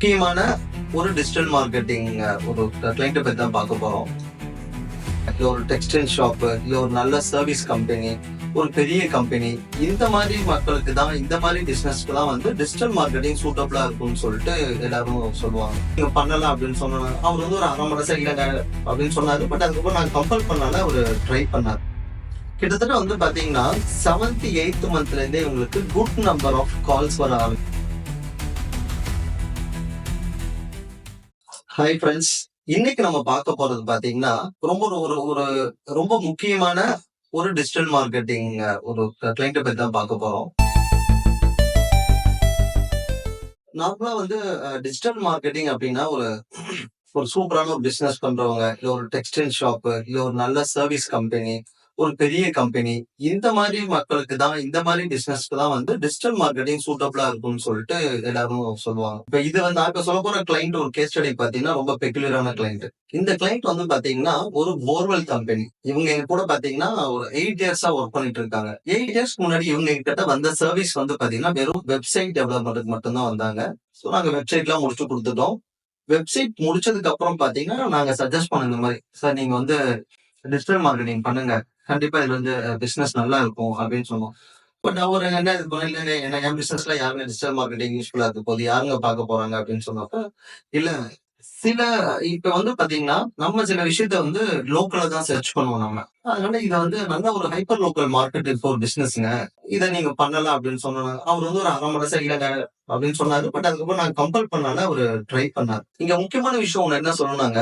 முக்கியமான ஒரு digital marketing ஒரு கிளைண்ட்டை பத்தி தான் பார்க்க போறோம். இல்ல ஒரு டெக்ஸ்டைல் ஷாப்பு, இல்ல ஒரு நல்ல சர்வீஸ் கம்பெனி, ஒரு பெரிய கம்பெனி, இந்த மாதிரி மக்களுக்கு தான், இந்த மாதிரி பிசினஸ்க்கு தான் வந்து டிஜிட்டல் மார்க்கெட்டிங் சூட்டபிளா இருக்கும்னு சொல்லிட்டு எல்லாரும் சொல்லுவாங்க. நீங்க பண்ணலாம் அப்படின்னு சொன்னாங்க. அவர் வந்து ஒரு அரை மணி நேரம் இல்லைங்க அப்படின்னு சொன்னாரு. பட் அதுக்கப்புறம் நான் கம்பல் பண்ணால அவர் ட்ரை பண்ணார். கிட்டத்தட்ட வந்து பாத்தீங்கன்னா 7th 8th மந்த்ல இருந்தே உங்களுக்கு குட் நம்பர் ஆஃப் கால்ஸ் வர ஆரம்பிச்சு. ஹாய் ஃப்ரெண்ட்ஸ், இன்னைக்கு நம்ம பார்க்க போறது பாத்தீங்கன்னா ரொம்ப ஒரு ஒரு ரொம்ப முக்கியமான ஒரு டிஜிட்டல் மார்க்கெட்டிங் ஒரு கிளைண்ட்டை பத்தி தான் பார்க்க போறோம். நார்மலா வந்து டிஜிட்டல் மார்க்கெட்டிங் அப்படின்னா ஒரு ஒரு சூப்பரான ஒரு பிசினஸ் பண்றவங்க, இல்ல ஒரு டெக்ஸ்டைல் ஷாப்பு, இல்ல ஒரு நல்ல சர்வீஸ் கம்பெனி, ஒரு பெரிய கம்பெனி, இந்த மாதிரி மக்களுக்கு தான், இந்த மாதிரி பிசினஸ்க்கு தான் வந்து டிஜிட்டல் மார்க்கெட்டிங் சூட்டபிளா இருக்கும்னு சொல்லிட்டு எல்லாரும் சொல்லுவாங்க. இப்ப இது வந்து நான் இப்ப சொல்ல போற கிளைண்ட் ஒரு கேஸ் ஸ்டடி பாத்தீங்கன்னா ரொம்ப பெக்குலரான கிளைண்ட். இந்த கிளைண்ட் வந்து பாத்தீங்கன்னா ஒரு போர்வெல் கம்பெனி. இவங்க எங்க கூட பாத்தீங்கன்னா ஒரு 8 இயர்ஸா ஒர்க் பண்ணிட்டு இருக்காங்க. 8 இயர்ஸ்க்கு முன்னாடி இவங்க கிட்ட வந்த சர்வீஸ் வந்து பாத்தீங்கன்னா வெறும் வெப்சைட் டெவலப்மெண்ட்டுக்கு மட்டும் தான் வந்தாங்க. சோ நாங்க வெப்சைட் எல்லாம் முடிச்சு கொடுத்துட்டோம். வெப்சைட் முடிச்சதுக்கு அப்புறம் பாத்தீங்கன்னா நாங்க சஜஸ்ட் பண்ண இந்த மாதிரி, சார் நீங்க வந்து டிஜிட்டல் மார்க்கெட்டிங் பண்ணுங்க, கண்டிப்பா இது வந்து பிசினஸ் நல்லா இருக்கும் அப்படின்னு சொன்னோம். பட் அவர் என்ன இது பண்ண, இல்லைங்க ஏன்னா என் பிசினஸ்ல யாருங்க டிஜிட்டல் மார்க்கெட்டிங் யூஸ்ஃபுல்லா இருக்க போகுது, யாருங்க பார்க்க போறாங்க அப்படின்னு சொன்னப்ப, இல்ல சில இப்ப வந்து பாத்தீங்கன்னா நம்ம சில விஷயத்த வந்து லோக்கல்ல தான் சர்ச் பண்ணுவோம் நம்ம. அதனால இத வந்து நல்ல ஒரு ஹைப்பர் லோக்கல் மார்க்கெட் இருக்க ஒரு பிசினஸ்ங்க, இத நீங்க பண்ணலாம் அப்படின்னு சொன்னாங்க. அவர் வந்து ஒரு அரை மணி நேரம் இல்லைங்க அப்படின்னு சொன்னாரு. பட் அதுக்கப்புறம் நான் கம்பல் பண்ணால அவரு ட்ரை பண்ணாரு. இங்க முக்கியமான விஷயம் ஒண்ணு என்ன சொல்லணும்னாங்க,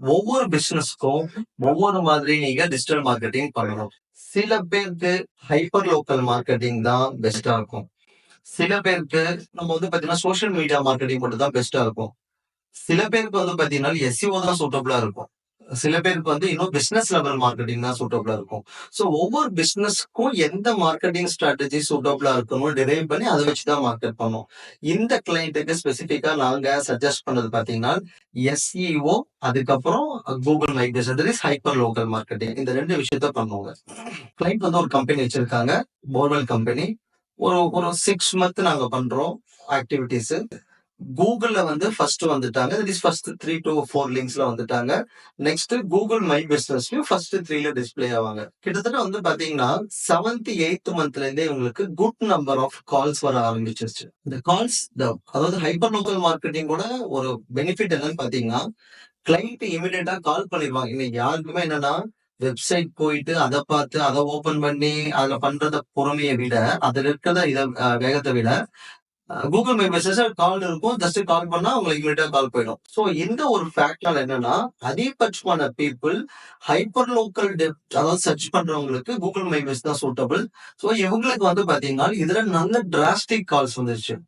ஒவ்வொரு பிசினஸ்க்கும் ஒவ்வொரு மாதிரி நீங்க டிஜிட்டல் மார்க்கெட்டிங் பண்ணணும். சில பேருக்கு ஹைப்பர் லோக்கல் மார்க்கெட்டிங் தான் பெஸ்டா இருக்கும். சில பேருக்கு நம்ம வந்து பாத்தீங்கன்னா சோசியல் மீடியா மார்க்கெட்டிங் மட்டும் தான் பெஸ்டா இருக்கும். சில பேருக்கு வந்து பாத்தீங்கன்னா எஸ்இஓ தான் சூட்டபிளா இருக்கும். சில பேருக்கு வந்து இன்னும் பிசினஸ் லெவல் மார்க்கெட்டிங் தான் சூட்டபிளா இருக்கும். சோ ஒவ்வொரு பிசினஸ்க்கும் எந்த மார்க்கெட்டிங் ஸ்ட்ராட்டஜி சூட்டபிளா இருக்கணும் டிரைவ் பண்ணி அதை வச்சுதான் மார்க்கெட் பண்ணும். இந்த கிளைண்ட்டுக்கு ஸ்பெசிபிக்கா நாங்க சஜஸ்ட் பண்ணது பாத்தீங்கன்னா எஸ்இஓ, அதுக்கப்புறம் Google my business, hyper local marketing, இந்த 2 விஷயத்த பண்ணுவாங்க. கிளைண்ட் வந்து ஒரு கம்பெனி வச்சிருக்காங்க, போர்வெல் கம்பெனி. ஒரு ஒரு 6 மந்த் நாங்க பண்றோம் ஆக்டிவிட்டிஸ். கூகுள்ல வந்து ஃபர்ஸ்ட் வந்துட்டாங்க. தட் இஸ் ஃபர்ஸ்ட் 3 to 4 லிங்க்ஸ்ல வந்துட்டாங்க. நெக்ஸ்ட் கூகுள் மை பிசினஸ்லயும் ஃபர்ஸ்ட் 3ல டிஸ்ப்ளே ஆவாங்க. கிட்டத்தட்ட வந்து பாத்தீங்கன்னா 7th 8th மந்த்ல இருந்தே உங்களுக்கு குட் நம்பர் ஆஃப் கால்ஸ் வர ஆரம்பிச்சிருச்சு. இந்த கால்ஸ் அதாவது ஹைப்பர் லோக்கல் மார்க்கெட்டிங் கூட ஒரு பெனிஃபிட் என்னன்னு பாத்தீங்கன்னா, கிளைண்ட் இமிடியேட்டா கால் பண்ணிடுவாங்க. இன்னைக்கு யாருக்குமே என்னன்னா வெப்சைட் போயிட்டு அதை பார்த்து அதை ஓபன் பண்ணி அதுல பண்றத பொறுமையை விட, அதுல இருக்கிறத இத வேகத்தை விட கூகுள் மை பிசினஸ் கால் இருக்கும். ஜஸ்ட் கால் பண்ணா உங்களுக்கு இமீடியட்டா கால் போயிடும். சோ இந்த ஒரு ஃபேக்ட்னால என்னன்னா அதிகபட்சமான பீப்புள் ஹைப்பர் லோக்கல் டெப்த் அதாவது சர்ச் பண்றவங்களுக்கு கூகுள் மை பிசினஸ் தான் சூட்டபிள். சோ இவங்களுக்கு வந்து பாத்தீங்கன்னா இதுல நல்ல டிராஸ்டிக் கால்ஸ் வந்துருச்சு.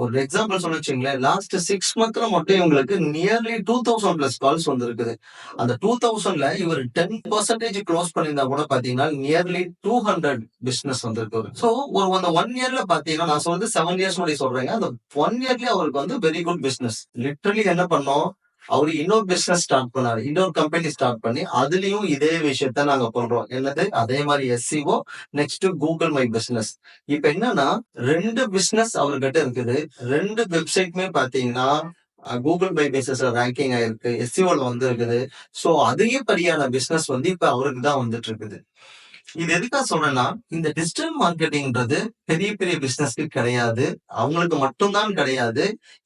ஒரு எக்ஸாம்பிள் சொல்ல வச்சுங்களேன், லாஸ்ட் 6 மந்த்ல மட்டும் இவங்களுக்கு நியர்லி 2000 பிளஸ் கால்ஸ் வந்திருக்குது. அந்த 2000ல இவர் 10% க்ளோஸ் பண்ணியிருந்தா கூட பாத்தீங்கன்னா நியர்லி 200 பிசினஸ் வந்திருக்கு. சோ ஒரு அந்த 1 இயர்ல பாத்தீங்கன்னா, நான் சொல்றது 7 இயர்ஸ் முன்னாடி சொல்றேங்க, அந்த 1 இயர்லயே அவருக்கு வந்து வெரி குட் பிசினஸ். லிட்டரலி என்ன பண்ணோம், அவரு இன்னொரு பிசினஸ் ஸ்டார்ட் பண்ணாரு. இன்னொரு கம்பெனி ஸ்டார்ட் பண்ணி அதுலயும் இதே விஷயத்த நாங்க பண்றோம். என்னது, அதே மாதிரி SEO, next Google my business. இப்ப என்னன்னா 2 பிசினஸ் அவர்கிட்ட இருக்குது. 2 வெப்சைட்மே பாத்தீங்கன்னா கூகுள் மை பிசினஸ் ரேங்கிங் ஆயிருக்கு, எஸ்சிஓல வந்து இருக்குது. சோ அதிகப்படியான பிசினஸ் வந்து இப்ப அவருக்கு தான் வந்துட்டு இருக்குது. இது எதுக்காக சொல்றேன்னா, இந்த டிஜிட்டல் மார்க்கெட்டிங்ன்றது பெரிய பெரிய பிசினஸ்க்கு கிடையாது, அவங்களுக்கு மட்டும்தான் கிடையாது.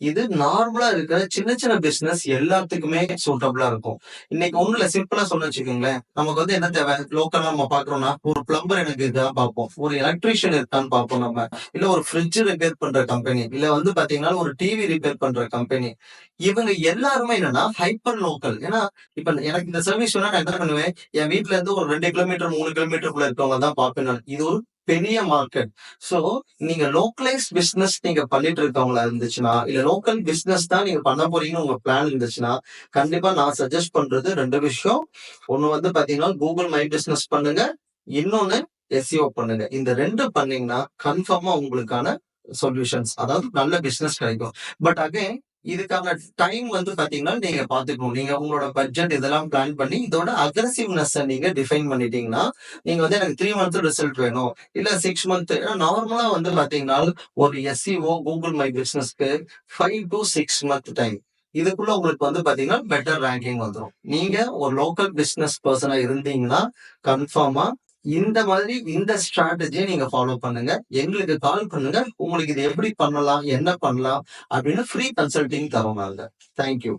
இது நார்மலா இருக்கிற சின்ன சின்ன பிசினஸ் எல்லாத்துக்குமே சூட்டபிளா இருக்கும். இன்னைக்கு ஒண்ணும் இல்ல, சிம்பிளா சொன்ன வச்சுக்கோங்களேன், நமக்கு வந்து என்ன தேவை, லோக்கலா நம்ம பாக்குறோம்னா ஒரு பிளம்பர் எனக்கு இருக்கான்னு பார்ப்போம், ஒரு எலக்ட்ரீஷியன் இருக்கான்னு பார்ப்போம் நம்ம, இல்ல ஒரு ஃப்ரிட்ஜ் ரிப்பேர் பண்ற கம்பெனி, இல்ல வந்து பாத்தீங்கன்னா ஒரு டிவி ரிப்பேர் பண்ற கம்பெனி. இவங்க எல்லாருமே என்னன்னா ஹைப்பர் லோக்கல். ஏன்னா இப்ப எனக்கு இந்த சர்வீஸ் வேணா நான் என்ன பண்ணுவேன், என் வீட்ல இருந்து ஒரு 2 கிலோமீட்டர் 3 கிலோமீட்டருக்குள்ள இருக்கவங்க தான் பார்ப்பேன் நான். இது ஒரு பெரிய மார்க்கெட். சோ நீங்க லோக்கலைஸ் பிசினஸ் நீங்க பண்ணிட்டு இருக்கவங்களா இருந்துச்சுன்னா, இல்ல லோக்கல் பிசினஸ் தான் நீங்க பண்ண போறீங்கன்னு உங்க பிளான் இருந்துச்சுன்னா, கண்டிப்பா நான் சஜஸ்ட் பண்றது 2 விஷயம். ஒண்ணு வந்து பாத்தீங்கன்னா கூகுள் மை பிசினஸ் பண்ணுங்க, இன்னொன்னு எஸ்இஓ பண்ணுங்க. இந்த 2 பண்ணீங்கன்னா கன்ஃபார்மா உங்களுக்கான சொல்யூஷன்ஸ், அதாவது நல்ல பிசினஸ் கிடைக்கும். பட் அகைன் இதுக்கான டைம் வந்து பாத்தீங்கன்னா, நீங்க பாத்துக்கணும். நீங்க உங்களோட பட்ஜெட் இதெல்லாம் பிளான் பண்ணி, இதோட அக்ரெசிவ்னெஸ்ஸ நீங்க டிஃபைன் பண்ணிட்டீங்கன்னா, நீங்க வந்து எனக்கு 3 மந்த் ரிசல்ட் வேணும். இல்ல 6 மந்த் ஏன்னா நார்மலா வந்து பாத்தீங்கன்னா, ஒரு எஸ்இஓ கூகுள் மை பிசினஸ்க்கு 5 டூ 6 மந்த் டைம். இதுக்குள்ள உங்களுக்கு வந்து பாத்தீங்கன்னா, பெட்டர் ரேங்கிங் வந்துரும். நீங்க ஒரு லோக்கல் பிசினஸ் பெர்சனா இருந்தீங்கன்னா, கன்ஃபார்மா இந்த மாதிரி இந்த ஸ்ட்ராட்டஜிய நீங்க ஃபாலோ பண்ணுங்க. எங்களுக்கு கால் பண்ணுங்க. உங்களுக்கு இது எப்படி பண்ணலாம்? என்ன பண்ணலாம்? அப்படின்னு ஃப்ரீ கன்சல்டிங் தரோம் நாங்க. Thank you.